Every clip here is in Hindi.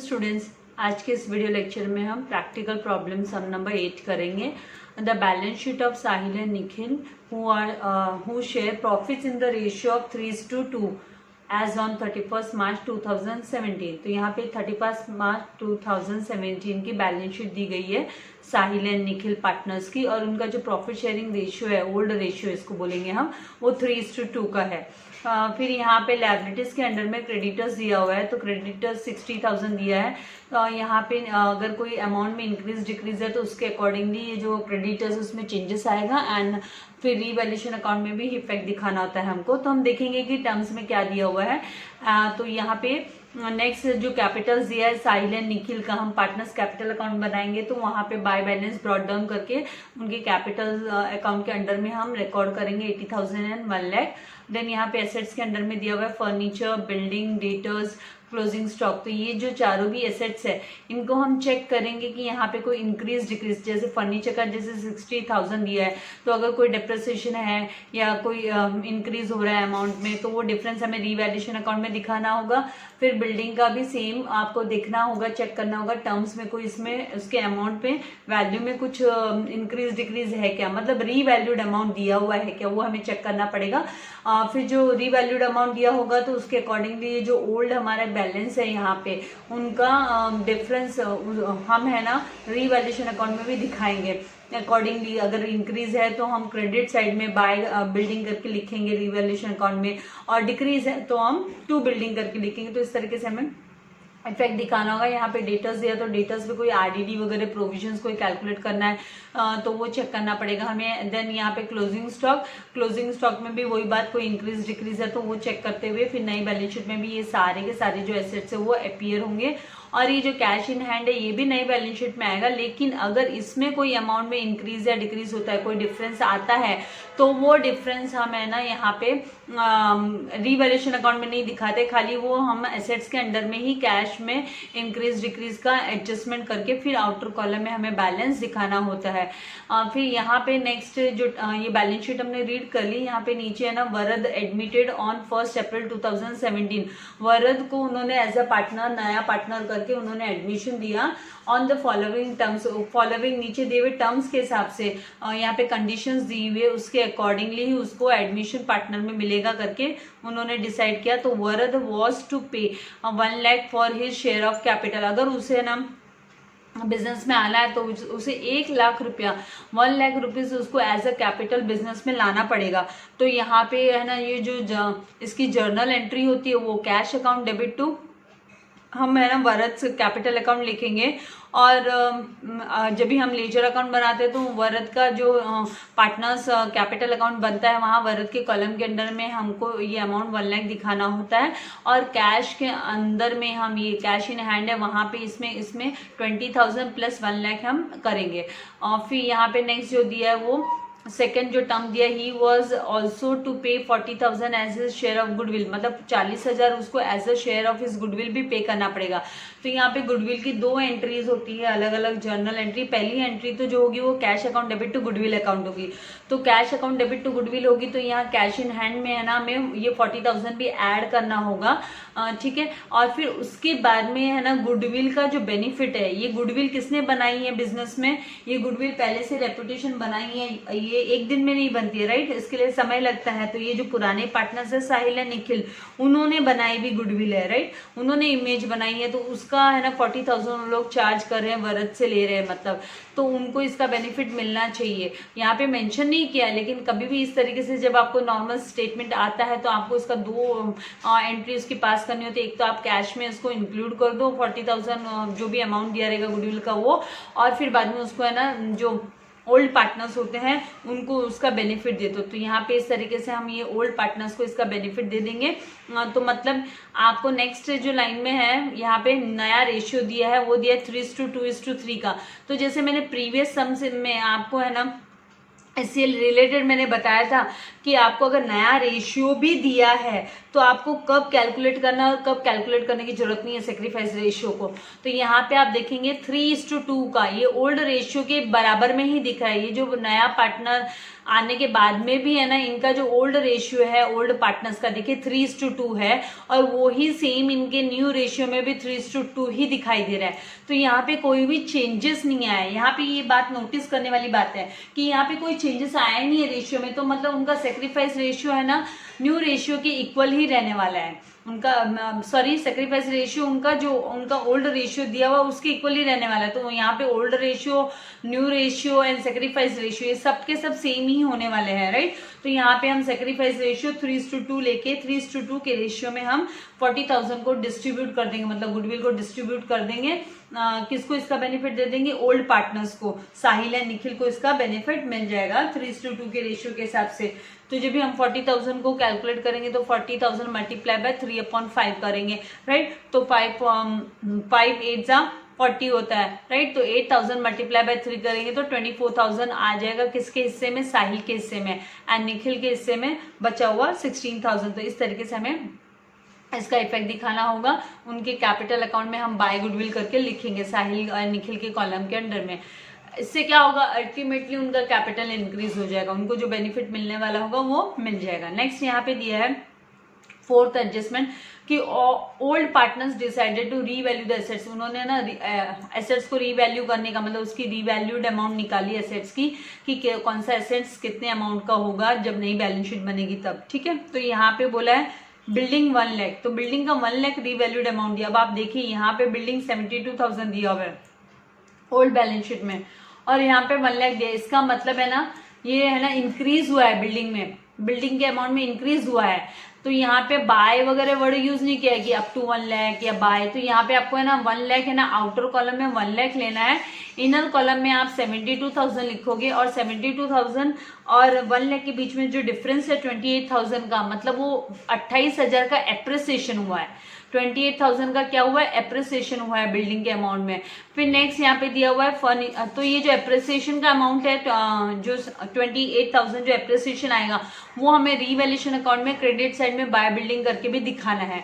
स्टूडेंट्स, आज के इस वीडियो लेक्चर में हम प्रैक्टिकल प्रॉब्लम सम नंबर 8 करेंगे। The balance sheet of Sahil and Nikhil who share profits in the ratio of 3:2 as on 31st March 2017। तो यहाँ पे 31st मार्च 2017 की बैलेंस शीट दी गई है साहिल एंड निखिल पार्टनर्स की, और उनका जो प्रॉफिट शेयरिंग रेशियो है, ओल्ड रेशियो इसको बोलेंगे हम, वो 3:2 का है। फिर यहाँ पे लायबिलिटीज के अंडर में क्रेडिटर्स दिया हुआ है, तो क्रेडिटर्स 60,000 दिया है। यहाँ पे अगर कोई अमाउंट में इंक्रीज डिक्रीज है तो उसके अकॉर्डिंगली ये जो क्रेडिटर्स उसमें चेंजेस आएगा, एंड फिर रीवैल्यूएशन अकाउंट में भी इफेक्ट दिखाना होता है हमको। तो हम देखेंगे कि टर्म्स में क्या दिया हुआ है। तो यहाँ पे नेक्स्ट जो कैपिटल्स दिया है साहिल एंड निखिल का, हम पार्टनर्स कैपिटल अकाउंट बनाएंगे, तो वहाँ पे बाय बैलेंस ब्रॉट डाउन करके उनके कैपिटल अकाउंट के अंडर में हम रिकॉर्ड करेंगे 80,000 एंड 1 लाख। देन यहाँ पे एसेट्स के अंडर में दिया हुआ है furniture, building, debtors, closing stock. तो ये जो चारों भी एसेट्स है इनको हम चेक करेंगे कि यहाँ पे कोई इंक्रीज डिक्रीज, जैसे फर्नीचर का जैसे 60,000 दिया है, तो अगर कोई डिप्रिसिएशन है या कोई इंक्रीज हो रहा है अमाउंट में, तो वो डिफरेंस हमें रीवैल्यूएशन अकाउंट में दिखाना होगा। फिर बिल्डिंग का भी सेम आपको देखना होगा, चेक करना होगा टर्म्स में कोई इसमें उसके अमाउंट में वैल्यू में कुछ इंक्रीज डिक्रीज है क्या, मतलब रीवैल्यूड अमाउंट दिया हुआ है क्या, वो हमें चेक करना पड़ेगा। फिर जो रीवैल्यूड अमाउंट दिया होगा तो उसके अकॉर्डिंगली जो ओल्ड हमारा बैलेंस है यहाँ पे उनका डिफरेंस हम है ना रीवैल्यूएशन अकाउंट में भी दिखाएंगे अकॉर्डिंगली। अगर इंक्रीज है तो हम क्रेडिट साइड में बाय बिल्डिंग करके लिखेंगे रीवैल्यूएशन अकाउंट में, और डिक्रीज है तो हम टू बिल्डिंग करके लिखेंगे। तो इस तरीके से हमें इफेक्ट दिखाना होगा। यहाँ पे डेटर्स दिया तो डेटर्स पे कोई आरडीडी वगैरह प्रोविजंस कोई कैलकुलेट करना है तो वो चेक करना पड़ेगा हमें। देन यहाँ पे क्लोजिंग स्टॉक में भी वही बात, कोई इंक्रीज डिक्रीज है तो वो चेक करते हुए फिर नई बैलेंस शीट में भी ये सारे के सारे जो एसेट्स है वो अपीयर होंगे। और ये जो कैश इन हैंड है ये भी नई बैलेंस शीट में आएगा, लेकिन अगर इसमें कोई अमाउंट में इंक्रीज या डिक्रीज होता है, कोई डिफरेंस आता है, तो वो डिफरेंस हम है ना यहाँ पे रीवैल्यूएशन अकाउंट में नहीं दिखाते, खाली वो हम एसेट्स के अंडर में ही कैश में इंक्रीज डिक्रीज का एडजस्टमेंट करके फिर आउटर कॉलम में हमें बैलेंस दिखाना होता है। फिर यहाँ पे नेक्स्ट जो ये बैलेंस शीट हमने रीड कर ली, यहाँ पे नीचे है ना वरद एडमिटेड ऑन 1 अप्रैल 2017। वरद को उन्होंने एज अ पार्टनर, नया पार्टनर करके उन्होंने एडमिशन दिया on the following terms. Following नीचे दिए हुए टर्म्स के हिसाब से यहाँ पे कंडीशंस दी हुई है, उसके अकॉर्डिंगली ही उसको एडमिशन पार्टनर में मिलेगा करके उन्होंने डिसाइड किया। तो वरद वाज टू पे 1 lakh for his share of capital. अगर उसे ना बिजनेस में आना है तो उसे 1 लाख रुपया, 1 लाख रुपीज उसको एज अ कैपिटल बिजनेस में लाना पड़ेगा। तो यहाँ पे है ना ये जो इसकी जर्नल एंट्री होती है वो कैश अकाउंट डेबिट टू, हम है ना वरद कैपिटल अकाउंट लिखेंगे। और जब भी हम लेजर अकाउंट बनाते हैं तो वरद का जो पार्टनर्स कैपिटल अकाउंट बनता है वहाँ वरद के कॉलम के अंदर में हमको ये अमाउंट 1 लाख दिखाना होता है, और कैश के अंदर में हम ये कैश इन हैंड है वहाँ पे इसमें 20,000 प्लस 1 लाख हम करेंगे। और फिर यहाँ पे नेक्स्ट जो दिया है वो सेकेंड जो टर्म दिया, he was also to pay 40,000 as his share of goodwill, मतलब 40,000 उसको as a share of his goodwill भी पे करना पड़ेगा। तो यहाँ पे गुडविल की 2 एंट्रीज होती है, अलग अलग जर्नल एंट्री। पहली एंट्री तो जो होगी वो cash account debit to goodwill account होगी, तो cash account debit to goodwill होगी, तो यहाँ कैश इन हैंड में है ना हमें ये 40,000 भी ऐड करना होगा, ठीक है। और फिर उसके बाद में है ना गुडविल का जो बेनिफिट है, ये गुडविल किसने बनाई है बिजनेस में, ये गुडविल पहले से रेपुटेशन बनाई है, ये एक दिन में नहीं बनती है, राइट, इसके लिए समय लगता है। तो ये जो पुराने पार्टनर्स है साहिल है निखिल, उन्होंने बनाई भी गुडविल है, राइट, उन्होंने इमेज बनाई है, तो उसका है ना 40,000 लोग चार्ज कर रहे हैं, वरद से ले रहे हैं, मतलब तो उनको इसका बेनिफिट मिलना चाहिए। यहाँ पे मेंशन नहीं किया, लेकिन कभी भी इस तरीके से जब आपको नॉर्मल स्टेटमेंट आता है तो आपको इसका 2 एंट्री उसकी पास करनी होती है। एक तो आप कैश में इसको इंक्लूड कर दो 40,000 जो भी अमाउंट दिया रहेगा गुडविल का वो, और फिर बाद में उसको है ना जो ओल्ड पार्टनर्स होते हैं उनको उसका बेनिफिट दे दो। तो यहाँ पे इस तरीके से हम ये ओल्ड पार्टनर्स को इसका बेनिफिट दे देंगे। तो मतलब आपको नेक्स्ट जो लाइन में है यहाँ पे नया रेशियो दिया है, वो दिया है 3:2:3 का। तो जैसे मैंने प्रीवियस सम में आपको है ना इससे रिलेटेड मैंने बताया था कि आपको अगर नया रेशियो भी दिया है तो आपको कब कैलकुलेट करना और कब कैलकुलेट करने की जरूरत नहीं है सेक्रीफाइस रेशियो को। तो यहाँ पे आप देखेंगे 3:2 का ये ओल्ड रेशियो के बराबर में ही दिख रहा है। ये जो नया पार्टनर आने के बाद में भी है ना इनका जो ओल्ड रेशियो है ओल्ड पार्टनर्स का देखिए 3:2 है, और वो ही सेम इनके न्यू रेशियो में भी 3:2 ही दिखाई दे रहा है। तो यहाँ पे कोई भी चेंजेस नहीं आया है। यहाँ पे ये बात नोटिस करने वाली बात है कि यहाँ पे कोई चेंजेस आया नहीं है रेशियो में, तो मतलब उनका सेक्रीफाइस रेशियो है ना न्यू रेशियो के इक्वल ही रहने वाला है। उनका सेक्रीफाइस रेशियो उनका जो उनका ओल्ड रेशियो दिया हुआ उसके इक्वल ही रहने वाला है। तो यहाँ पे old ratio, new ratio and sacrifice ratio ये सब के सब सेम ही होने वाले हैं, राइट। तो यहाँ पे हम सेक्रीफाइस रेशियो 3:2 लेके 3:2 के रेशियो में हम 40,000 को डिस्ट्रीब्यूट कर देंगे, मतलब गुडविल को डिस्ट्रीब्यूट कर देंगे। किसको इसका बेनिफिट दे देंगे? ओल्ड पार्टनर्स को, साहिल एंड निखिल को इसका बेनिफिट मिल जाएगा 3:2 के रेशियो के हिसाब से। तो जब भी हम 40,000 को कैलकुलेट करेंगे तो 40,000 मल्टीप्लाई बाय 3/5 करेंगे, राइट। तो 5 8 40 होता है, राइट। तो 8,000 मल्टीप्लाई बाय 3 करेंगे तो 24,000 आ जाएगा किसके हिस्से में? साहिल के हिस्से में, एंड निखिल के हिस्से में बचा हुआ 16,000। तो इस तरीके से हमें इसका इफेक्ट दिखाना होगा। उनके कैपिटल अकाउंट में हम बाय गुडविल करके लिखेंगे साहिल और निखिल के कॉलम के अंडर में। इससे क्या होगा? अल्टीमेटली उनका कैपिटल इंक्रीज हो जाएगा, उनको जो बेनिफिट मिलने वाला होगा वो मिल जाएगा। नेक्स्ट यहाँ पे दिया है फोर्थ एडजस्टमेंट कि old partners decided to revalue the assets. उन्होंने ना एसेट्स को रीवैल्यू करने का मतलब उसकी रीवैल्यूड अमाउंट निकाली एसेट्स की कि कौन सा एसेट्स कितने अमाउंट का होगा जब नई बैलेंस शीट बनेगी तब, ठीक है। तो यहाँ पे बोला है बिल्डिंग 1 लाख, तो बिल्डिंग का 1 लाख रीवैल्यूड अमाउंट दिया। अब आप देखिए यहाँ पे बिल्डिंग 72,000 दिया हुआ है ओल्ड बैलेंस शीट में, और यहाँ पे 1 लाख दिया। इसका मतलब है ना ये है ना इंक्रीज हुआ है बिल्डिंग में, बिल्डिंग के अमाउंट में इंक्रीज हुआ है। तो यहाँ पे बाय वगैरह वर्ड यूज नहीं किया कि अप टू 1 लाख या बाय। तो यहाँ पे आपको है ना 1 लाख है ना आउटर कॉलम में 1 लाख लेना है, इनर कॉलम में आप 72,000 लिखोगे, और 72,000 और 1 लाख के बीच में जो डिफरेंस है 28,000 का, मतलब वो 28,000 का एप्रिसिएशन हुआ है। 28,000 का क्या हुआ है? एप्रिसिएशन हुआ है बिल्डिंग के अमाउंट में। फिर नेक्स्ट यहाँ पे दिया हुआ है तो ये जो एप्रिसिएशन का अमाउंट है जो 28,000 जो एप्रिसिएशन आएगा वो हमें रीवैल्यूएशन अकाउंट में क्रेडिट साइड में बाय बिल्डिंग करके भी दिखाना है।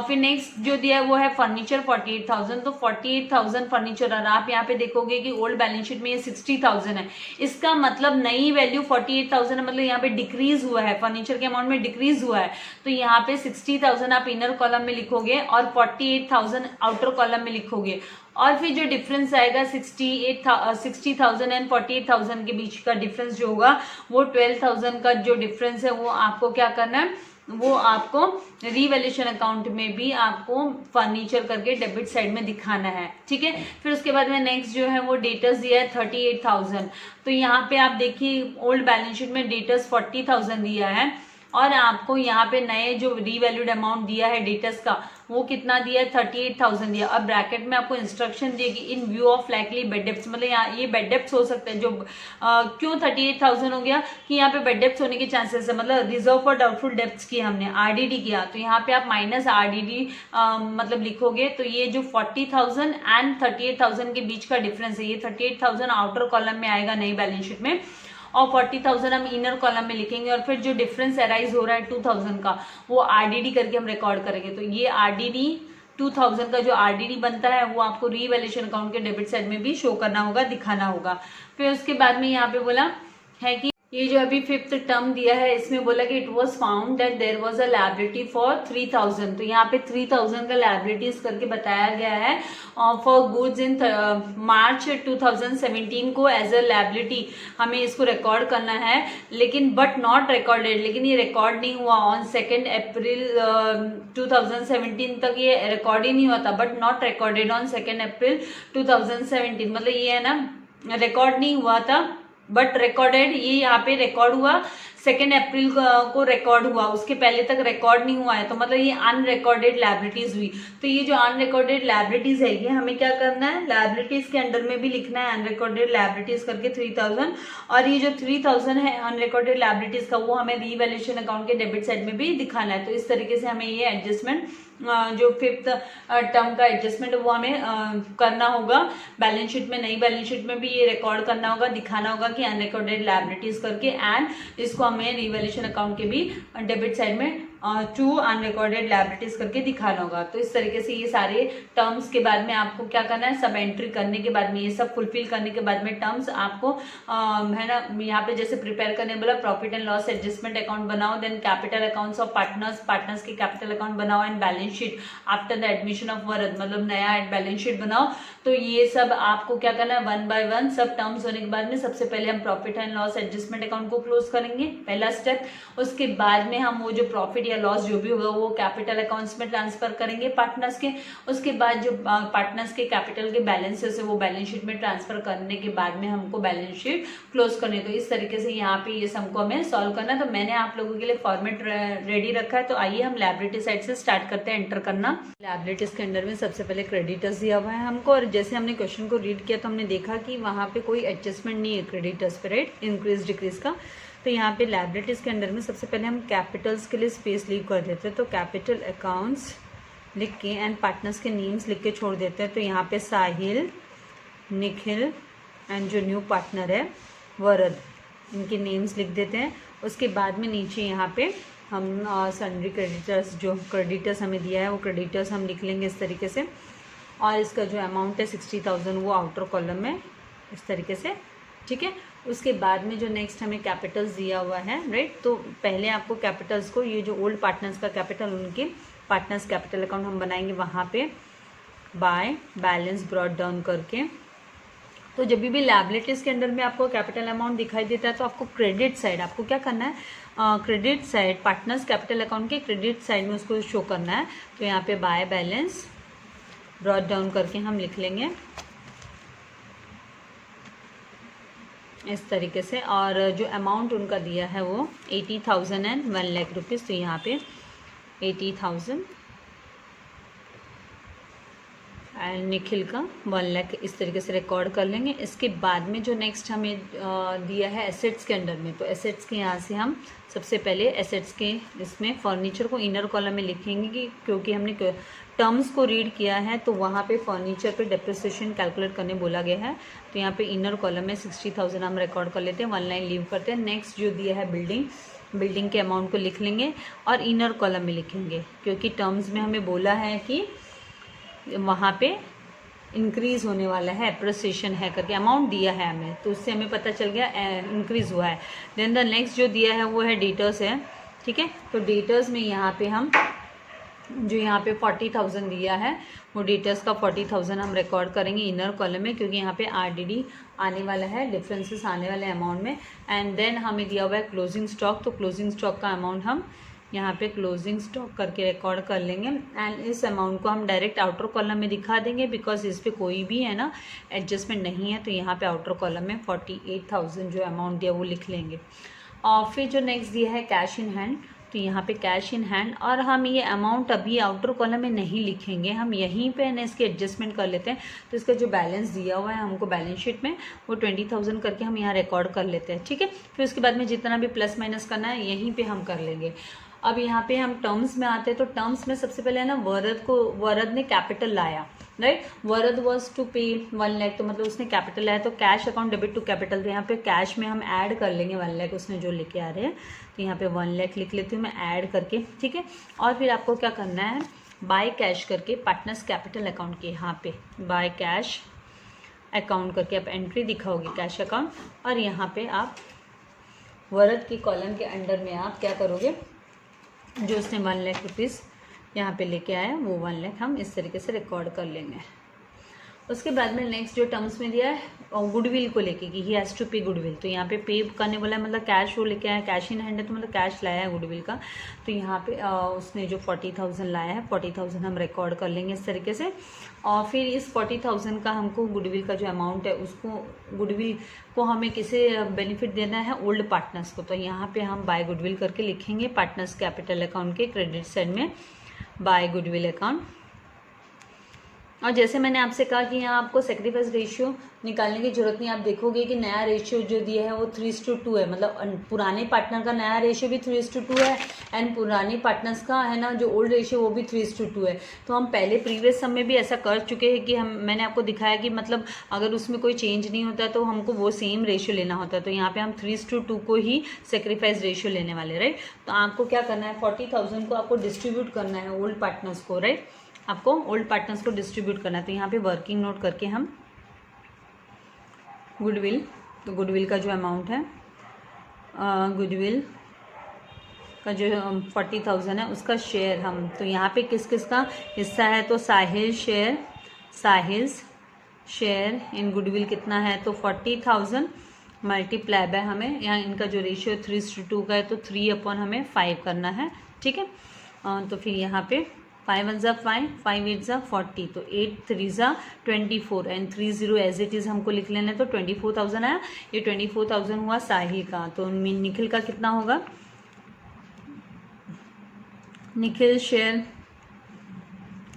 फिर नेक्स्ट जो दिया है वो है फर्नीचर 48,000, तो 48,000 फर्नीचर, और आप यहाँ पे देखोगे कि ओल्ड बैलेंस शीट में ये 60,000 है। इसका मतलब नई वैल्यू 48,000 है, मतलब यहाँ पे डिक्रीज हुआ है, फर्नीचर के अमाउंट में डिक्रीज हुआ है। तो यहाँ पे 60,000 आप इनर कॉलम में लिखोगे और 48,000 आउटर कॉलम में लिखोगे, और फिर जो डिफरेंस आएगा 60,000 एंड 48,000 के बीच का डिफरेंस जो होगा वो 12,000 का जो डिफरेंस है वो आपको क्या करना है? वो आपको रीवैल्यूएशन अकाउंट में भी आपको फर्नीचर करके डेबिट साइड में दिखाना है, ठीक है। फिर उसके बाद में नेक्स्ट जो है वो डेटर्स दिया है 38,000। तो यहाँ पे आप देखिए ओल्ड बैलेंस शीट में डेटर्स 40,000 दिया है, और आपको यहाँ पे नए जो रीवैल्यूड अमाउंट दिया है डेटर्स का वो कितना दिया है? 38,000 दिया। अब ब्रैकेट में आपको इंस्ट्रक्शन दिए कि इन view of likely bed debts, मतलब यहाँ ये बेड डेप्ट्स हो सकते हैं। जो क्यों 38,000 हो गया कि यहाँ पे बेड डेप्ट्स होने के चांसेस है, मतलब रिजर्व फॉर डाउटफुल डेप्ट्स किया हमने, आरडीडी किया, तो यहाँ पे आप माइनस आरडीडी मतलब लिखोगे। तो ये जो 40,000 एंड 38,000 के बीच का डिफरेंस है, ये 38,000 आउटर कॉलम में आएगा नई बैलेंस शीट में, और 40,000 हम इनर कॉलम में लिखेंगे, और फिर जो डिफरेंस अराइज हो रहा है 2,000 का वो आरडीडी करके हम रिकॉर्ड करेंगे। तो ये आरडीडी 2,000 का जो आरडीडी बनता है वो आपको रीवैल्यूएशन अकाउंट के डेबिट साइड में भी शो करना होगा, दिखाना होगा। फिर उसके बाद में यहाँ पे बोला है कि ये जो अभी 5th टर्म दिया है इसमें बोला कि it was found that there was a liability for 3,000। तो यहाँ पे 3,000 का लायबिलिटीज करके बताया गया है फॉर गुड्स इन मार्च 2017 को एज अ लायबिलिटी हमें इसको रिकॉर्ड करना है, लेकिन बट नॉट रिकॉर्डेड, लेकिन ये रिकॉर्ड नहीं हुआ ऑन 2 अप्रैल 2017 तक ये रिकॉर्ड ही नहीं हुआ था, बट नॉट रिकॉर्डेड ऑन 2 अप्रैल 2017, मतलब ये है ना रिकॉर्ड नहीं हुआ था बट रिकॉर्डेड, ये यहाँ पे रिकॉर्ड हुआ 2 अप्रैल को रिकॉर्ड हुआ, उसके पहले तक रिकॉर्ड नहीं हुआ है, तो मतलब ये अनरिकॉर्डेड लायबिलिटीज हुई। तो ये जो अनरिकॉर्डेड लायबिलिटीज है ये हमें क्या करना है? लायबिलिटीज के अंडर में भी लिखना है अनरिकॉर्डेड लायबिलिटीज करके 3,000, और ये जो 3,000 है अनरिकॉर्डेड लायबिलिटीज का वो हमें रीवैल्यूएशन अकाउंट के डेबिट साइड में भी दिखाना है। तो इस तरीके से हमें ये एडजस्टमेंट जो 5th टर्म का एडजस्टमेंट वो हमें करना होगा बैलेंस शीट में, नई बैलेंस शीट में भी ये रिकॉर्ड करना होगा, दिखाना होगा कि अनरिकॉर्डेड लायबिलिटीज करके, एंड इसको हमें रीवैल्यूएशन अकाउंट के भी डेबिट साइड में टू अनरिकॉर्डेड लायबिलिटीज करके दिखाना होगा। तो इस तरीके से ये सारे टर्म्स के बाद में आपको क्या करना है, सब एंट्री करने के बाद में ये सब फुलफिल करने के बाद में टर्म्स आपको है ना, यहाँ पे जैसे प्रिपेयर करने बोला profit and loss adjustment account बनाओ, then capital accounts of partners के कैपिटल अकाउंट बनाओ and balance sheet after the admission of Varad, मतलब नया बैलेंस शीट बनाओ। तो ये सब आपको क्या करना है, 1 by 1 सब टर्म्स होने के बाद में सबसे पहले हम profit and loss adjustment account को क्लोज करेंगे, पहला स्टेप। उसके बाद में हम वो जो प्रॉफिट या लॉस जो भी होगा वो कैपिटल अकाउंट्स में ट्रांसफर करेंगे पार्टनर्स के। उसके बाद जो पार्टनर्स के कैपिटल के बैलेंसेस है वो बैलेंस शीट में ट्रांसफर करने के बाद में हमको बैलेंस शीट क्लोज करनी है। तो इस तरीके से यहाँ पे ये सबको हमें सॉल्व करना है। तो मैंने आप लोगों के लिए फॉर्मेट रेडी रखा है। तो आइए हम लायबिलिटी साइड से स्टार्ट करते हैं एंटर करना। लायबिलिटीज के अंडर में सबसे पहले क्रेडिटर्स दिया हुआ है हमको, और जैसे हमने क्वेश्चन को रीड किया तो हमने देखा कि वहाँ पे कोई एडजस्टमेंट नहीं है क्रेडिटर्स पे, राइट, इंक्रीज डिक्रीज का। तो यहाँ पे लायबिलिटीज के अंडर में सबसे पहले हम कैपिटल्स के लिए स्पेस लीव कर देते हैं। तो कैपिटल अकाउंट्स लिख के एंड पार्टनर्स के नेम्स लिख के छोड़ देते हैं। तो यहाँ पे साहिल, निखिल एंड जो न्यू पार्टनर है वरद, इनके नेम्स लिख देते हैं। उसके बाद में नीचे यहाँ पे हम सन्ड्री क्रेडिटर्स, जो क्रेडिटर्स हमें दिया है वो क्रेडिटर्स हम लिख लेंगे इस तरीके से, और इसका जो अमाउंट है 60,000 वो आउटर कॉलम में इस तरीके से, ठीक है। उसके बाद में जो नेक्स्ट हमें कैपिटल्स दिया हुआ है, राइट, तो पहले आपको कैपिटल्स को, ये जो ओल्ड पार्टनर्स का कैपिटल, उनके पार्टनर्स कैपिटल अकाउंट हम बनाएंगे वहाँ पे बाय बैलेंस ब्रॉट डाउन करके। तो जब भी लायबिलिटीज के अंडर में आपको कैपिटल अमाउंट दिखाई देता है तो आपको क्रेडिट साइड आपको क्या करना है, credit side partners capital account के क्रेडिट साइड में उसको शो करना है। तो यहाँ पे बाय बैलेंस ब्रॉट डाउन करके हम लिख लेंगे इस तरीके से। और जो अमाउंट उनका दिया है वो 80,000 एंड 1 लाख रुपीज़। तो यहाँ पे 80,000 एंड निखिल का 1 लाख इस तरीके से रिकॉर्ड कर लेंगे। इसके बाद में जो नेक्स्ट हमें दिया है एसेट्स के अंडर में, तो एसेट्स के यहाँ से हम सबसे पहले एसेट्स के इसमें फर्नीचर को इनर कॉलम में लिखेंगे कि क्योंकि हमने टर्म्स को रीड किया है तो वहाँ पे फर्नीचर पे डेप्रिसिएशन कैलकुलेट करने बोला गया है। तो यहाँ पे इनर कॉलम में 60,000 हम रिकॉर्ड कर लेते हैं, 1 लाइन लीव करते हैं। नेक्स्ट जो दिया है बिल्डिंग के अमाउंट को लिख लेंगे और इनर कॉलम में लिखेंगे क्योंकि टर्म्स में हमें बोला है कि वहाँ पे इंक्रीज होने वाला है, एप्रिसिएशन है करके अमाउंट दिया है हमें, तो उससे हमें पता चल गया इंक्रीज हुआ है। देन द नेक्स्ट जो दिया है वो है डेटर्स है, ठीक है। तो डेटर्स में यहाँ पे हम जो यहाँ पे 40,000 दिया है वो डेटर्स का 40,000 हम रिकॉर्ड करेंगे इनर कॉलम में क्योंकि यहाँ पे आरडीडी आने वाला है, डिफरेंसेस आने वाले अमाउंट में। एंड देन हमें दिया हुआ है क्लोजिंग स्टॉक, तो क्लोजिंग स्टॉक का अमाउंट हम यहाँ पे क्लोजिंग स्टॉक करके रिकॉर्ड कर लेंगे एंड इस अमाउंट को हम डायरेक्ट आउटर कॉलम में दिखा देंगे बिकॉज इस पर कोई भी है ना एडजस्टमेंट नहीं है। तो यहाँ पे आउटर कॉलम में 48,000 जो अमाउंट दिया वो लिख लेंगे। और फिर जो नेक्स्ट दिया है कैश इन हैंड, तो यहाँ पे कैश इन हैंड, और हम ये अमाउंट अभी आउटर कॉलम में नहीं लिखेंगे, हम यहीं पे ना इसकी एडजस्टमेंट कर लेते हैं। तो इसका जो बैलेंस दिया हुआ है हमको बैलेंस शीट में वो 20,000 करके हम यहाँ रिकॉर्ड कर लेते हैं, ठीक है। फिर उसके बाद में जितना भी प्लस माइनस करना है यहीं पे हम कर लेंगे। अब यहाँ पे हम टर्म्स में आते हैं, तो टर्म्स में सबसे पहले है ना वरद ने कैपिटल लाया, राइट, वरद वॉज टू पे 1 लाख, तो मतलब उसने कैपिटल लाया, तो cash account debit to capital, तो यहाँ पे कैश में हम ऐड कर लेंगे 1 लाख उसने जो लेके आ रहे हैं। तो यहाँ पे 1 लाख लिख लेती हूँ मैं ऐड करके, ठीक है। और फिर आपको क्या करना है, बाय कैश करके पार्टनर्स कैपिटल अकाउंट के यहाँ पे बाय कैश अकाउंट करके आप एंट्री दिखाओगे कैश अकाउंट, और यहाँ पे आप वरद की कॉलम के अंडर में आप क्या करोगे, जो उसने 1 लाख रुपीज़ यहाँ पे लेके आया वो 1 लाख हम इस तरीके से रिकॉर्ड कर लेंगे। उसके बाद में नेक्स्ट जो टर्म्स में दिया है गुडविल को लेके कि ही हैज़ टू पे गुडविल, तो यहाँ पे पे करने बोला है, मतलब कैश वो लेके आया, कैश इन हैंड है तो मतलब कैश लाया है गुडविल का। तो यहाँ पे उसने जो 40,000 लाया है 40,000 हम रिकॉर्ड कर लेंगे इस तरीके से। और फिर इस 40,000 का हमको गुडविल का जो अमाउंट है उसको गुडविल को हमें किसे बेनिफिट देना है, ओल्ड पार्टनर्स को। तो यहाँ पे हम बाय गुडविल करके लिखेंगे पार्टनर्स कैपिटल अकाउंट के क्रेडिट साइड में बाय गुडविल अकाउंट, और जैसे मैंने आपसे कहा कि यहाँ आपको सेक्रीफाइस रेशियो निकालने की जरूरत नहीं, आप देखोगे कि नया रेशियो जो दिया है वो 3:2 है, मतलब पुराने पार्टनर का नया रेशियो भी 3:2 है एंड पुराने पार्टनर्स का है ना जो ओल्ड रेशियो वो भी 3:2 है। तो हम पहले प्रीवियस सम में भी ऐसा कर चुके हैं कि मैंने आपको दिखाया कि मतलब अगर उसमें कोई चेंज नहीं होता तो हमको वो सेम रेशियो लेना होता है। तो यहाँ पे हम 3:2 को ही सेक्रीफाइस रेशियो लेने वाले, राइट। तो आपको क्या करना है, 40,000 को आपको डिस्ट्रीब्यूट करना है ओल्ड पार्टनर्स को, राइट। आपको ओल्ड पार्टनर्स को डिस्ट्रीब्यूट करना है। तो यहाँ पे वर्किंग नोट करके हम गुडविल, तो गुडविल का जो अमाउंट है, गुडविल का जो 40,000 है उसका शेयर हम, तो यहाँ पे किस किस का हिस्सा है, तो Sahil share, Sahil's share in goodwill कितना है, तो 40,000 मल्टीप्लाई बाय हमें यहाँ इनका जो रेशियो 3:2 का है तो 3 हमें 5 करना है, ठीक है। तो फिर यहाँ पे 5 1 ज़ा 5, 5 8 ज़ा 40, तो 8 3 ज़ा 24 एंड 30 एज इट इज़ हमको लिख लेना है। तो 24,000 आया, ये 24,000 हुआ साहिल का। तो निखिल का कितना होगा, निखिल शेयर,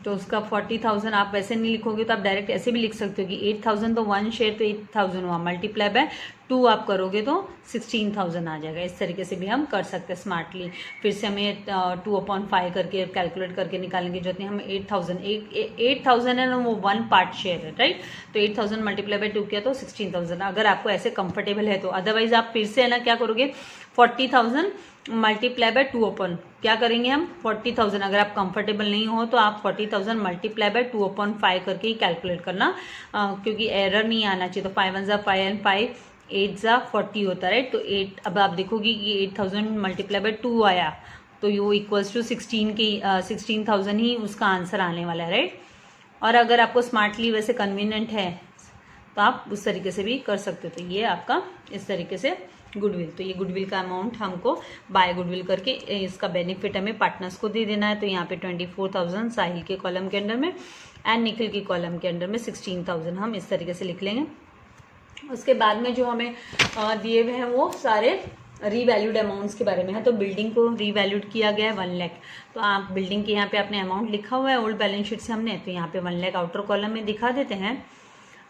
तो उसका 40,000 आप वैसे नहीं लिखोगे तो आप डायरेक्ट ऐसे भी लिख सकते हो कि 8,000 तो 1 शेयर तो 8,000 हुआ, मल्टीप्लाई बाय 2 आप करोगे तो 16,000 आ जाएगा। इस तरीके से भी हम कर सकते हैं स्मार्टली। फिर से हमें 2/5 करके कैलकुलेट करके निकालेंगे जो हमें 8,000 है ना वो 1 पार्ट शेयर है, राइट। तो 8,000 मल्टीप्लाई बाय 2 किया तो 16,000, अगर आपको ऐसे कंफर्टेबल है तो। अदरवाइज आप फिर से है ना क्या करोगे, 40,000 मल्टीप्लाई बाय 2 क्या करेंगे हम 40,000, अगर आप कंफर्टेबल नहीं हो तो आप 40,000 मल्टीप्लाई बाय 2/5 करके ही कैलकुलेट करना, क्योंकि एरर नहीं आना चाहिए। तो 5 1 ज़ा 5 एंड 5 8 ज़ा 40 होता है, राइट। तो 8, अब आप देखोगे कि 8,000 मल्टीप्लाई बाय 2 आया तो ये इक्वल्स टू 16,000 ही उसका आंसर आने वाला है, राइट। और अगर आपको स्मार्टली वैसे कन्वीनियंट है तो आप उस तरीके से भी कर सकते हो। तो ये आपका इस तरीके से गुडविल, तो ये गुडविल का अमाउंट हमको बाय गुडविल करके इसका बेनिफिट हमें पार्टनर्स को दे देना है। तो यहाँ पे 24,000 साहिल के कॉलम के अंडर में एंड निखिल की कॉलम के अंडर में 16,000 हम इस तरीके से लिख लेंगे। उसके बाद में जो हमें दिए हुए हैं वो सारे रीवैल्यूड अमाउंट्स के बारे में है। तो बिल्डिंग को रीवैल्यूड किया गया है 1 लाख, तो आप बिल्डिंग के यहाँ पे आपने अमाउंट लिखा हुआ है ओल्ड बैलेंस शीट से हमने, तो यहाँ पे 1 लाख आउटर कॉलम में दिखा देते हैं।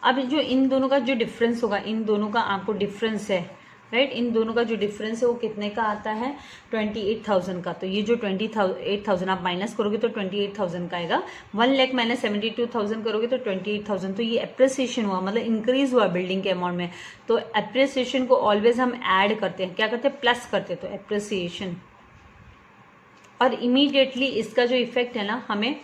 अब जो इन दोनों का जो डिफरेंस होगा, इन दोनों का आपको डिफरेंस है, राइट। इन दोनों का जो डिफरेंस है वो कितने का आता है, 28,000 का। तो ये जो 28,000 आप माइनस करोगे तो 28,000 का आएगा। 1 लाख माइनस 72,000 करोगे तो 28,000। तो ये एप्रिसिएशन हुआ, मतलब इंक्रीज हुआ बिल्डिंग के अमाउंट में। तो एप्रिसिएशन को ऑलवेज हम ऐड करते हैं, क्या करते हैं, प्लस करते हैं, तो एप्रिसिएशन। और इमीडिएटली इसका जो इफेक्ट है ना, हमें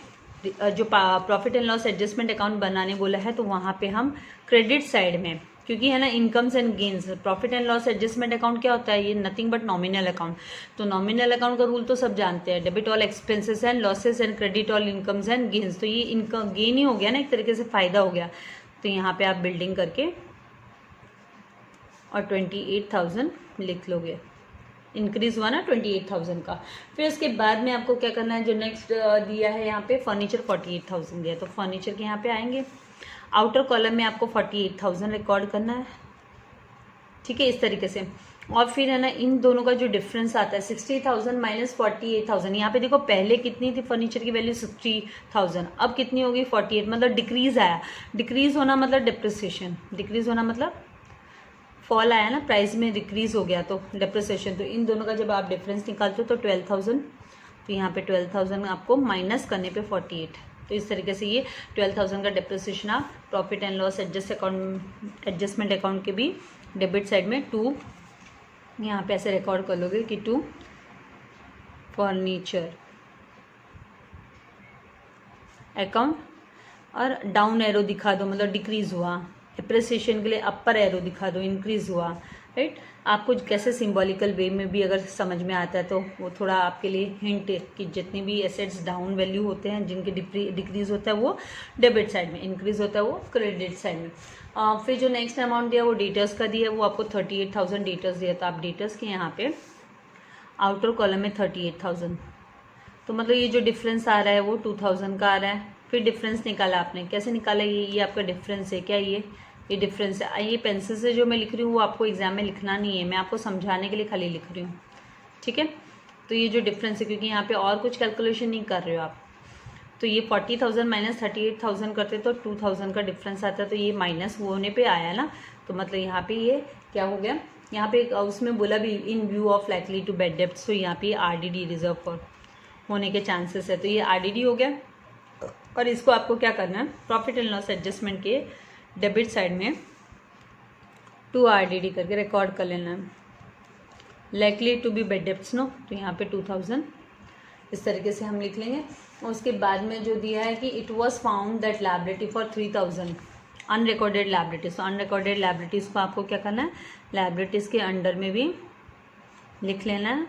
जो profit and loss adjustment account बनाने बोला है तो वहाँ पे हम क्रेडिट साइड में, क्योंकि है ना incomes and gains, profit and loss adjustment account क्या होता है, ये नथिंग बट नॉमिनल अकाउंट। तो नॉमिनल अकाउंट का रूल तो सब जानते हैं, debit all expenses and losses and credit all incomes and gains. तो ये इनका गेन ही हो गया ना, एक तरीके से फायदा हो गया। तो यहाँ पे आप बिल्डिंग करके और 28,000 लिख लोगे, इंक्रीज हुआ ना 28,000 का। फिर उसके बाद में आपको क्या करना है, जो नेक्स्ट दिया है यहाँ पे फर्नीचर 48,000 दिया, तो फर्नीचर के यहाँ पे आएंगे, आउटर कॉलम में आपको 48,000 रिकॉर्ड करना है, ठीक है, इस तरीके से। और फिर है ना इन दोनों का जो डिफरेंस आता है 60,000 माइनस 48,000। यहाँ पे देखो पहले कितनी थी फर्नीचर की वैल्यू 60,000, अब कितनी होगी 48, मतलब डिक्रीज आया। डिक्रीज होना मतलब डिप्रिसिएशन, डिक्रीज होना मतलब फॉल आया ना, प्राइस में डिक्रीज हो गया तो डिप्रिसिएशन। तो इन दोनों का जब आप डिफरेंस निकालते हो तो 12,000, तो यहाँ पे 12,000 आपको माइनस करने पे 48। तो इस तरीके से ये 12,000 का डिप्रिसिएशन आप profit and loss adjustment account के भी डेबिट साइड में 2 यहाँ पे ऐसे रिकॉर्ड कर लोगे कि 2 फर्नीचर अकाउंट, और डाउन एरो दिखा दो मतलब डिक्रीज हुआ, एप्रिसिएशन के लिए अपर एरो दिखा दो इंक्रीज हुआ, राइट। आपको कैसे सिंबॉलिकल वे में भी अगर समझ में आता है तो वो थोड़ा आपके लिए हिंट कि जितने भी एसेट्स डाउन वैल्यू होते हैं जिनके डिक्रीज होता है वो डेबिट साइड में, इंक्रीज होता है वो क्रेडिट साइड में। फिर जो नेक्स्ट अमाउंट दिया वो डेटर्स का दिया, वो आपको 38,000 डेटर्स दिया, तो आप डेटर्स के यहाँ पे आउटर कॉलम में 38,000, तो मतलब ये जो डिफरेंस आ रहा है वो 2,000 का आ रहा है। फिर डिफरेंस निकाला आपने, कैसे निकाला, ये आपका डिफरेंस है क्या, ये डिफरेंस है। ये पेंसिल से जो मैं लिख रही हूँ वो आपको एग्जाम में लिखना नहीं है, मैं आपको समझाने के लिए खाली लिख रही हूँ, ठीक है। तो ये जो डिफरेंस है, क्योंकि यहाँ पे और कुछ कैलकुलेशन नहीं कर रहे हो आप, तो ये 40,000 माइनस 38,000 करते तो 2,000 का डिफरेंस आता, तो ये माइनस होने पे आया ना, तो मतलब यहाँ पे ये क्या हो गया, यहाँ पे उसमें बोला भी in view of likely to bad debts, तो यहाँ पे RDD रिजर्व फॉर होने के चांसेस है, तो ये RDD हो गया। और इसको आपको क्या करना है, प्रॉफिट एंड लॉस एडजस्टमेंट के डेबिट साइड में 2 RDD करके रिकॉर्ड कर लेना है, likely to be bad debts no, तो यहाँ पे 2,000 इस तरीके से हम लिख लेंगे। और उसके बाद में जो दिया है कि it was found that liability for 3,000 unrecorded liabilities, तो अनरिकॉर्डेड लायबिलिटीज़ को आपको क्या करना है, लायबिलिटीज़ के अंडर में भी लिख लेना है।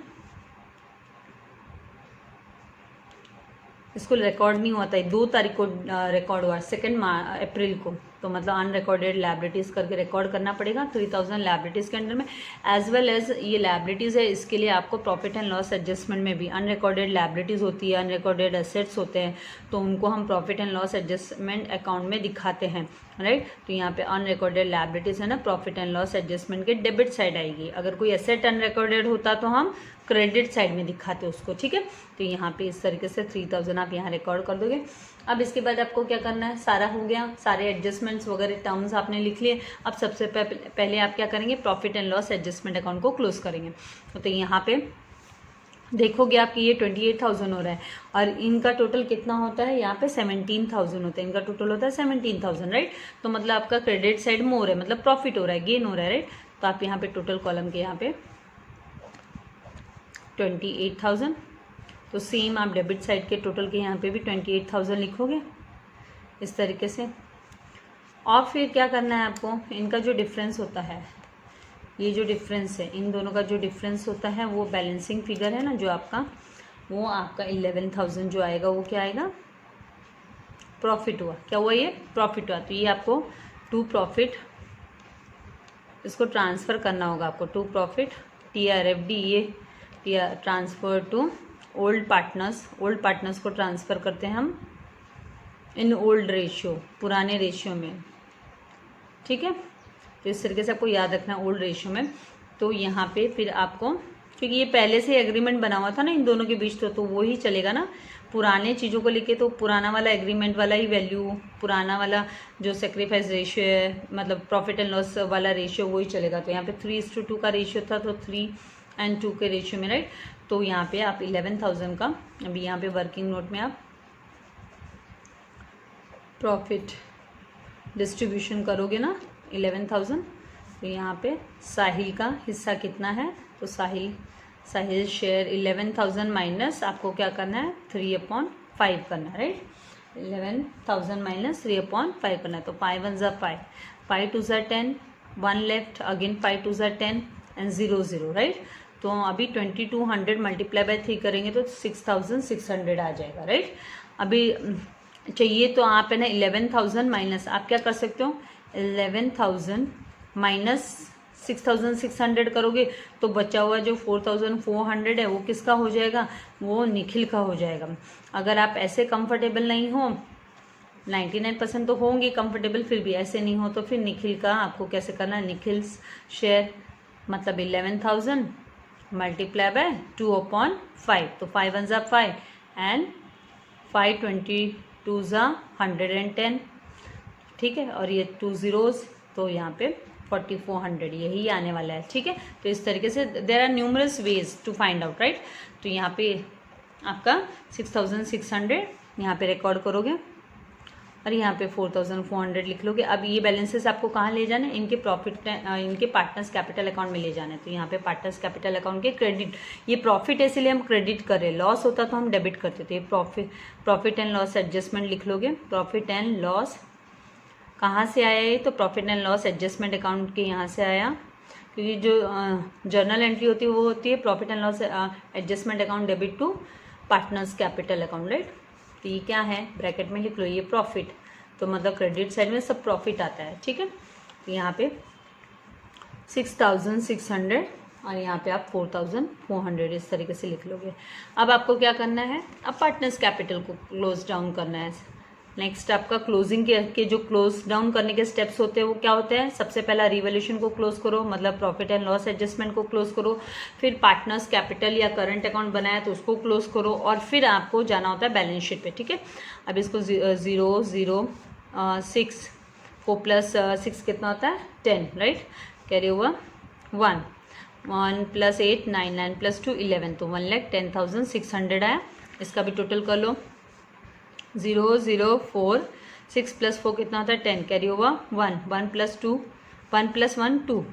इसको रिकॉर्ड नहीं होता है, 2 तारीख को रिकॉर्ड हुआ, 2 अप्रैल को, तो मतलब अनरिकॉर्डेड लायबिलिटीज़ करके रिकॉर्ड करना पड़ेगा 3,000 लायबिलिटीज़ के अंडर में, एज वेल एज ये लायबिलिटीज़ है, इसके लिए आपको प्रॉफिट एंड लॉस एडजस्टमेंट में भी अनरिकॉर्डेड लायबिलिटीज़ होती है, अनरिकॉर्डेड एसेट्स होते हैं, तो उनको हम profit and loss adjustment account में दिखाते हैं, राइट। तो यहाँ पे अनरिकॉर्डेड लायबिलिटीज़ है ना, प्रॉफिट एंड लॉस एडजस्टमेंट के डेबिट साइड आएगी। अगर कोई एसेट अनरिकॉर्डेड होता तो हम क्रेडिट साइड में दिखाते उसको, ठीक है। तो यहाँ पे इस तरीके से 3,000 आप यहाँ रिकॉर्ड कर दोगे। अब इसके बाद आपको क्या करना है, सारा हो गया, सारे एडजस्टमेंट्स वगैरह टर्म्स आपने लिख लिए। अब सबसे पहले आप क्या करेंगे, profit and loss adjustment account को क्लोज करेंगे। तो यहाँ पे देखोगे आपकी ये 28,000 हो रहा है, और इनका टोटल कितना होता है, यहाँ पे 17,000 होता है, इनका टोटल होता है 17,000, राइट। तो मतलब आपका क्रेडिट साइड मोर है, मतलब प्रॉफिट हो रहा है, गेन हो रहा है, राइट। तो आप यहाँ पे टोटल कॉलम के यहाँ पे 28,000, तो सेम आप डेबिट साइड के टोटल के यहाँ पे भी 28,000 लिखोगे इस तरीके से। और फिर क्या करना है आपको, इनका जो डिफरेंस होता है, ये जो डिफरेंस है इन दोनों का जो डिफरेंस होता है, वो बैलेंसिंग फिगर है ना जो आपका, वो आपका 11,000 जो आएगा वो क्या आएगा, प्रॉफिट हुआ। क्या हुआ, ये प्रॉफिट हुआ। तो ये आपको टू प्रॉफिट, इसको ट्रांसफ़र करना होगा आपको, टू प्रॉफिट TRFD, ये transfer to old partners. Old partners को ट्रांसफ़र करते हैं हम इन ओल्ड रेशियो, पुराने रेशियो में, ठीक है। तो इस तरीके से आपको याद रखना है ओल्ड रेशियो में। तो यहाँ पे फिर आपको, क्योंकि ये पहले से एग्रीमेंट बना हुआ था ना इन दोनों के बीच, तो वो ही चलेगा ना, पुराने चीज़ों को लेके तो पुराना वाला एग्रीमेंट वाला ही वैल्यू, पुराना वाला जो सेक्रीफाइस रेशियो है, मतलब प्रॉफिट एंड लॉस वाला रेशियो वही चलेगा। तो यहाँ पे 3:2 का रेशियो था, तो 3:2 के रेशियो में, राइट। तो यहाँ पे आप 11,000 का अभी यहाँ पे वर्किंग नोट में आप प्रॉफिट डिस्ट्रीब्यूशन करोगे ना 11,000। तो यहाँ पे साहिल का हिस्सा कितना है, तो साहिल शेयर 11,000 माइनस आपको क्या करना है, 3/5 करना है, राइट। 11,000 माइनस 3/5 करना है। तो 5 1 ज़ा 5, 5 2 ज़ा 10, 1 लेफ्ट, अगेन 5 2 ज़ा 10 एंड 0 0, राइट। तो अभी 2200 मल्टीप्लाई बाय 3 करेंगे तो 6,600 आ जाएगा, राइट। अभी चाहिए तो आप है ना 11,000 माइनस, आप क्या कर सकते हो, 11,000 माइनस 6,600 करोगे तो बचा हुआ जो 4,400 है वो किसका हो जाएगा, वो निखिल का हो जाएगा। अगर आप ऐसे कंफर्टेबल नहीं हो, 99% तो होंगे कंफर्टेबल, फिर भी ऐसे नहीं हो तो फिर निखिल का आपको कैसे करना है, निखिल शेयर मतलब 11,000 मल्टीप्लाई बाय 2/5, तो 5 1 ज़ा 5 एंड 5 22 ज़ा 110, ठीक है। और ये 2 zeros, तो यहाँ पे 4,400 यही आने वाला है, ठीक है। तो इस तरीके से there are numerous ways to find out, right. तो यहाँ पे आपका 6,600 यहाँ पे रिकॉर्ड करोगे और यहाँ पे 4,400 लिख लोगे। अब ये बैलेंसेस आपको कहाँ ले जाना है, इनके इनके पार्टनर्स कैपिटल अकाउंट में ले जाना है। तो यहाँ पे पार्टनर्स कैपिटल अकाउंट के क्रेडिट, ये प्रॉफिट है इसलिए हम क्रेडिट कर रहे हैं, लॉस होता तो हम डेबिट करते थे। प्रॉफिट एंड लॉस एडजस्टमेंट लिख लोगे। प्रॉफिट एंड लॉस कहाँ से आया है, तो profit and loss adjustment account के यहाँ से आया, क्योंकि जो जर्नल एंट्री होती है वो होती है profit and loss adjustment account debit to partners capital account, right. तो ये क्या है, ब्रैकेट में लिख लो, ये प्रॉफिट, तो मतलब क्रेडिट साइड में सब प्रॉफिट आता है, ठीक है। तो यहाँ पे 6,600 और यहाँ पे आप 4,400 इस तरीके से लिख लोगे। अब आपको क्या करना है, अब पार्टनर्स कैपिटल को क्लोज डाउन करना है, नेक्स्ट आपका क्लोजिंग के जो क्लोज डाउन करने के स्टेप्स होते हैं वो क्या होते हैं, सबसे पहला रिवैल्यूएशन को क्लोज करो, मतलब प्रॉफिट एंड लॉस एडजस्टमेंट को क्लोज करो, फिर पार्टनर्स कैपिटल या करंट अकाउंट बनाया तो उसको क्लोज करो, और फिर आपको जाना होता है बैलेंस शीट पे, ठीक है। अब इसको 0 0 6 4 प्लस 6 कितना होता है 10, right, carry over 1 1 plus 8 9 9 plus 2 11, तो 1,10,600 आया। इसका भी टोटल कर लो, 0 0 4 6 प्लस 4 कितना होता है 10, कैरी ओवर 1 1 प्लस 2 1 प्लस 1 2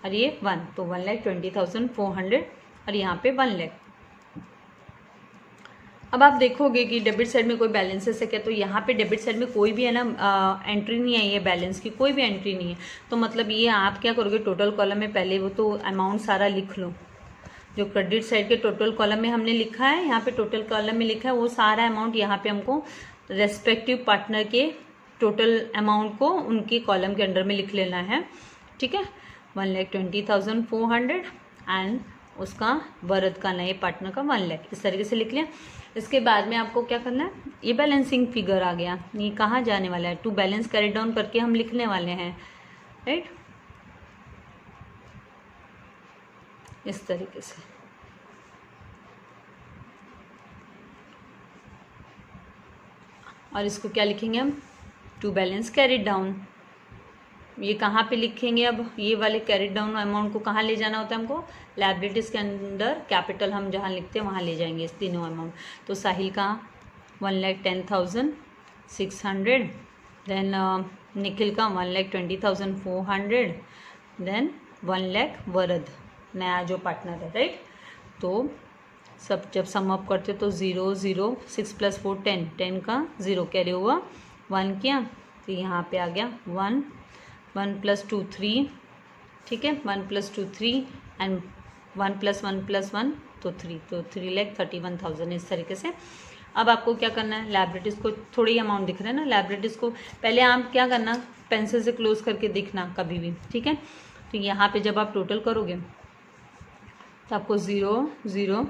और ये 1, तो 1,20,400 और यहाँ पे 1 लाख। अब आप देखोगे कि डेबिट साइड में कोई बैलेंसेस है क्या, तो यहाँ पे डेबिट साइड में कोई भी है ना एंट्री नहीं आई है, बैलेंस की कोई भी एंट्री नहीं है। तो मतलब ये आप क्या करोगे, टोटल कॉलम में पहले वो तो अमाउंट सारा लिख लो, जो क्रेडिट साइड के टोटल कॉलम में हमने लिखा है, यहाँ पे टोटल कॉलम में लिखा है वो सारा अमाउंट यहाँ पे हमको रेस्पेक्टिव पार्टनर के टोटल अमाउंट को उनके कॉलम के अंडर में लिख लेना है, ठीक है। 1,20,400 एंड उसका वरद का नए पार्टनर का 1 लाख, इस तरीके से लिख लें। इसके बाद में आपको क्या करना है, ये बैलेंसिंग फिगर आ गया, ये कहाँ जाने वाला है, टू बैलेंस कैरी डाउन करके हम लिखने वाले हैं, राइट, इस तरीके से। और इसको क्या लिखेंगे हम, टू बैलेंस कैरी डाउन। ये कहाँ पे लिखेंगे, अब ये वाले कैरी डाउन अमाउंट को कहाँ ले जाना होता है हमको, लायबिलिटीज़ के अंदर कैपिटल हम जहाँ लिखते हैं वहाँ ले जाएंगे इस तीनों अमाउंट। तो साहिल का 1,10,600, देन निखिल का 1,20,400, देन 1 लाख वरद नया जो पार्टनर है, राइट। तो सब जब सम अप करते तो 0 0 6 प्लस 4 10 10 का 0 कैरी ओवर 1 किया, तो यहाँ पे आ गया 1 1 प्लस 2 3, ठीक है, 1 प्लस 2 3 एंड 1 प्लस 1 प्लस 1 तो 3, तो 3,31,000 इस तरीके से। अब आपको क्या करना है, लायबिलिटीज़ को थोड़ी अमाउंट दिख रहा है ना, लायबिलिटीज़ को पहले आप क्या करना, पेंसिल से क्लोज करके दिखना कभी भी, ठीक है। तो यहाँ पे जब आप टोटल करोगे तो आपको 0 0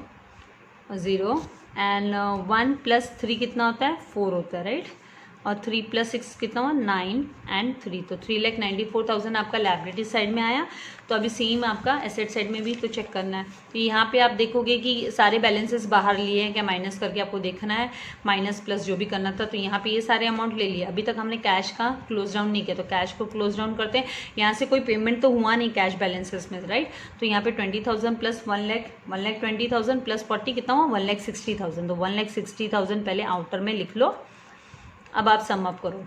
0 एंड 1 प्लस 3 कितना होता है 4 होता है, राइट, और 3 प्लस 6 कितना हुआ 9 एंड 3, तो 3,94,000 आपका लायबिलिटी साइड में आया। तो अभी सेम आपका एसेट साइड में भी तो चेक करना है। तो यहाँ पे आप देखोगे कि सारे बैलेंसेस बाहर लिए हैं क्या, माइनस करके आपको देखना है, माइनस प्लस जो भी करना था। तो यहाँ पे ये सारे अमाउंट ले लिए। अभी तक हमने कैश का क्लोज डाउन नहीं किया, तो कैश को क्लोज डाउन करते हैं। यहाँ से कोई पेमेंट तो हुआ नहीं कैश बैलेंसेस में, राइट। तो यहाँ पे 20,000 प्लस 1 लाख 1,20,000 प्लस 40 कितना हुआ 1,60,000। तो 1,60,000 पहले आउटर में लिख लो। अब आप सम अप करो।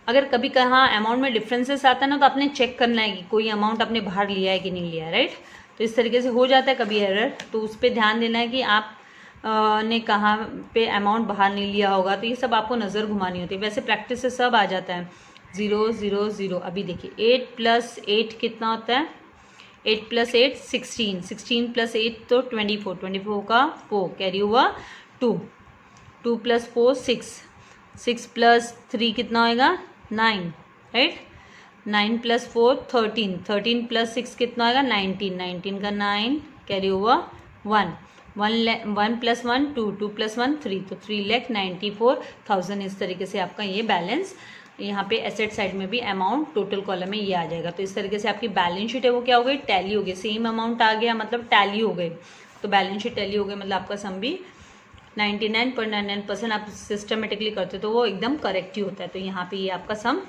अगर कभी कहाँ अमाउंट में डिफरेंसेस आता है ना, तो आपने चेक करना है कि कोई अमाउंट आपने बाहर लिया है कि नहीं लिया है, राइट। तो इस तरीके से हो जाता है कभी एरर, तो उस पर ध्यान देना है कि आप ने कहाँ पे अमाउंट बाहर नहीं लिया होगा। तो ये सब आपको नज़र घुमानी होती है। वैसे प्रैक्टिस से सब आ जाता है। 0 0 0। अभी देखिए 8 प्लस 8 कितना होता है, 8 प्लस 8 16, 16 प्लस 8 तो 24, 24 का 4 कैरी हुआ 2, 2 प्लस 4 6, 6 प्लस 3 कितना होएगा 9, राइट। 9 प्लस 4 13, 13 प्लस 6 कितना होएगा 19, 19 का 9 कैरी हुआ 1, 1 प्लस 1 2, 2 प्लस 1 3, तो 3,94,000 इस तरीके से आपका ये बैलेंस यहाँ पे एसेट साइड में भी अमाउंट टोटल कॉलम में ये आ जाएगा। तो इस तरीके से आपकी बैलेंस शीट है वो क्या हो गई, टैली हो गई। सेम अमाउंट आ गया मतलब टैली हो गई, तो बैलेंस शीट टैली हो गई, मतलब आपका सम भी 99.99% आप सिस्टमेटिकली करते हो तो वो एकदम करेक्ट ही होता है। तो यहाँ पे ये आपका सम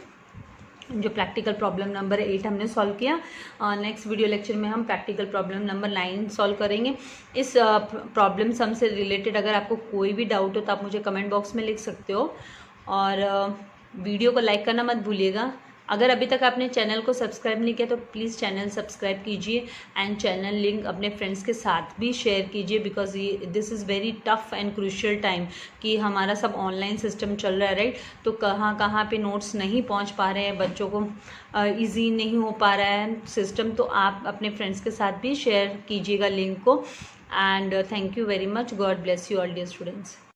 जो प्रैक्टिकल प्रॉब्लम नंबर 8 हमने सॉल्व किया। नेक्स्ट वीडियो लेक्चर में हम प्रैक्टिकल प्रॉब्लम नंबर 9 सॉल्व करेंगे। इस प्रॉब्लम सम से रिलेटेड अगर आपको कोई भी डाउट हो तो आप मुझे कमेंट बॉक्स में लिख सकते हो, और वीडियो को लाइक करना मत भूलिएगा। अगर अभी तक आपने चैनल को सब्सक्राइब नहीं किया तो प्लीज़ चैनल सब्सक्राइब कीजिए एंड चैनल लिंक अपने फ्रेंड्स के साथ भी शेयर कीजिए, बिकॉज ये this is very tough and crucial time कि हमारा सब ऑनलाइन सिस्टम चल रहा है, राइट। तो कहाँ कहाँ पे नोट्स नहीं पहुंच पा रहे हैं, बच्चों को इजी नहीं हो पा रहा है सिस्टम, तो आप अपने फ्रेंड्स के साथ भी शेयर कीजिएगा लिंक को। And thank you very much. God bless you all dear students.